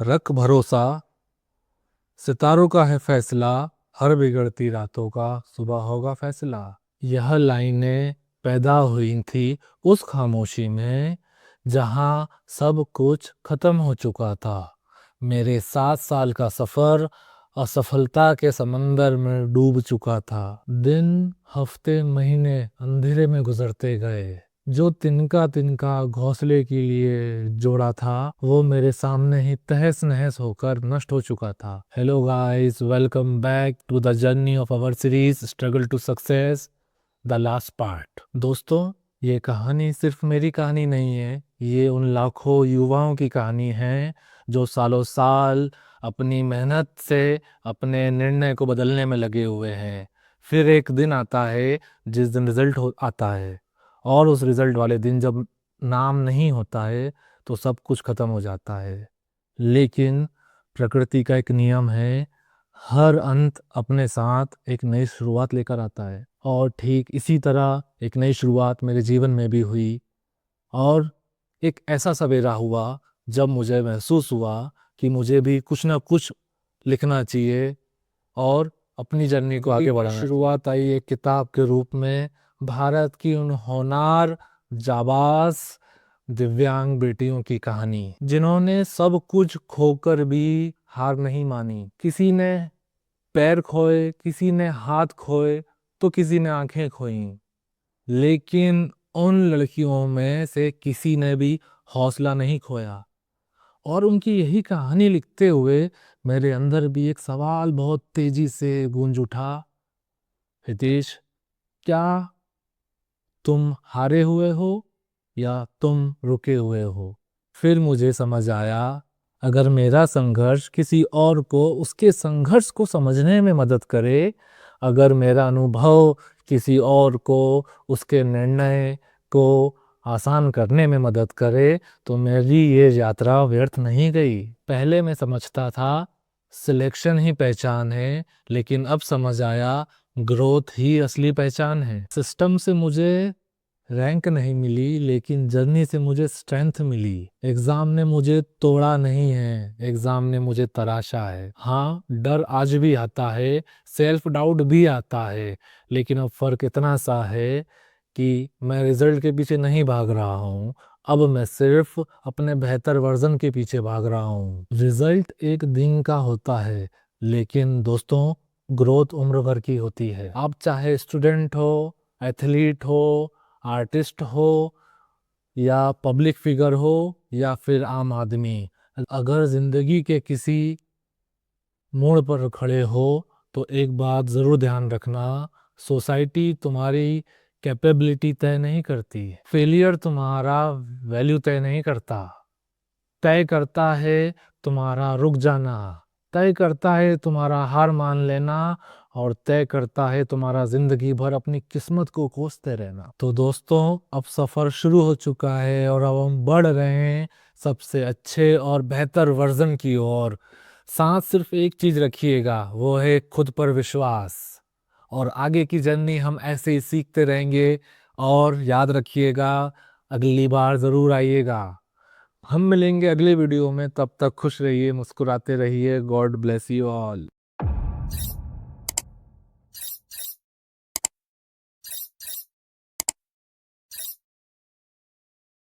रख भरोसा, सितारों का है फैसला, हर बिगड़ती रातों का सुबह होगा फैसला। यह लाइनें पैदा हुई थी उस खामोशी में जहां सब कुछ खत्म हो चुका था। मेरे 7 साल का सफर असफलता के समंदर में डूब चुका था। दिन, हफ्ते, महीने अंधेरे में गुजरते गए। जो तिनका तिनका घोंसले के लिए जोड़ा था वो मेरे सामने ही तहस नहस होकर नष्ट हो चुका था। Hello guys, welcome back to the journey of our series struggle to success, the last part. दोस्तों, ये कहानी सिर्फ मेरी कहानी नहीं है, ये उन लाखों युवाओं की कहानी है जो सालों साल अपनी मेहनत से अपने निर्णय को बदलने में लगे हुए हैं। फिर एक दिन आता है जिस दिन रिजल्ट आता है, और उस रिजल्ट वाले दिन जब नाम नहीं होता है तो सब कुछ खत्म हो जाता है। लेकिन प्रकृति का एक नियम है, हर अंत अपने साथ एक नई शुरुआत लेकर आता है। और ठीक इसी तरह एक नई शुरुआत मेरे जीवन में भी हुई। और एक ऐसा सवेरा हुआ जब मुझे महसूस हुआ कि मुझे भी कुछ ना कुछ लिखना चाहिए और अपनी जर्नी को आगे बढ़ाना। शुरुआत आई एक किताब के रूप में, भारत की उन होनार जाबाज दिव्यांग बेटियों की कहानी जिन्होंने सब कुछ खोकर भी हार नहीं मानी। किसी ने पैर खोए, किसी ने हाथ खोए, तो किसी ने आंखें खोई, लेकिन उन लड़कियों में से किसी ने भी हौसला नहीं खोया। और उनकी यही कहानी लिखते हुए मेरे अंदर भी एक सवाल बहुत तेजी से गूंज उठा, हितेश, क्या तुम हारे हुए हो या तुम रुके हुए हो? फिर मुझे समझ आया, अगर मेरा संघर्ष किसी और को उसके संघर्ष को समझने में मदद करे, अगर मेरा अनुभव किसी और को उसके निर्णय को आसान करने में मदद करे, तो मेरी ये यात्रा व्यर्थ नहीं गई। पहले मैं समझता था सिलेक्शन ही पहचान है, लेकिन अब समझ आया ग्रोथ ही असली पहचान है। सिस्टम से मुझे रैंक नहीं मिली, लेकिन जर्नी से मुझे स्ट्रेंथ मिली। एग्जाम ने मुझे तोड़ा नहीं है, एग्जाम ने मुझे तराशा है। हाँ, डर आज भी आता है, सेल्फ डाउट भी आता है, लेकिन अब फर्क इतना सा है कि मैं रिजल्ट के पीछे नहीं भाग रहा हूँ, अब मैं सिर्फ अपने बेहतर वर्जन के पीछे भाग रहा हूँ। रिजल्ट एक दिन का होता है, लेकिन दोस्तों, ग्रोथ उम्र भर की होती है। आप चाहे स्टूडेंट हो, एथलीट हो, आर्टिस्ट हो, या पब्लिक फिगर हो, या फिर आम आदमी, अगर जिंदगी के किसी मोड़ पर खड़े हो तो एक बात जरूर ध्यान रखना, सोसाइटी तुम्हारी कैपेबिलिटी तय नहीं करती, फेलियर तुम्हारा वैल्यू तय नहीं करता। तय करता है तुम्हारा रुक जाना, तय करता है तुम्हारा हार मान लेना, और तय करता है तुम्हारा जिंदगी भर अपनी किस्मत को कोसते रहना। तो दोस्तों, अब सफर शुरू हो चुका है और अब हम बढ़ रहे हैं सबसे अच्छे और बेहतर वर्जन की ओर। साथ सिर्फ एक चीज रखिएगा, वो है खुद पर विश्वास। और आगे की जर्नी हम ऐसे ही सीखते रहेंगे। और याद रखिएगा, अगली बार जरूर आइएगा। हम मिलेंगे अगले वीडियो में, तब तक खुश रहिए, मुस्कुराते रहिए। God bless you all.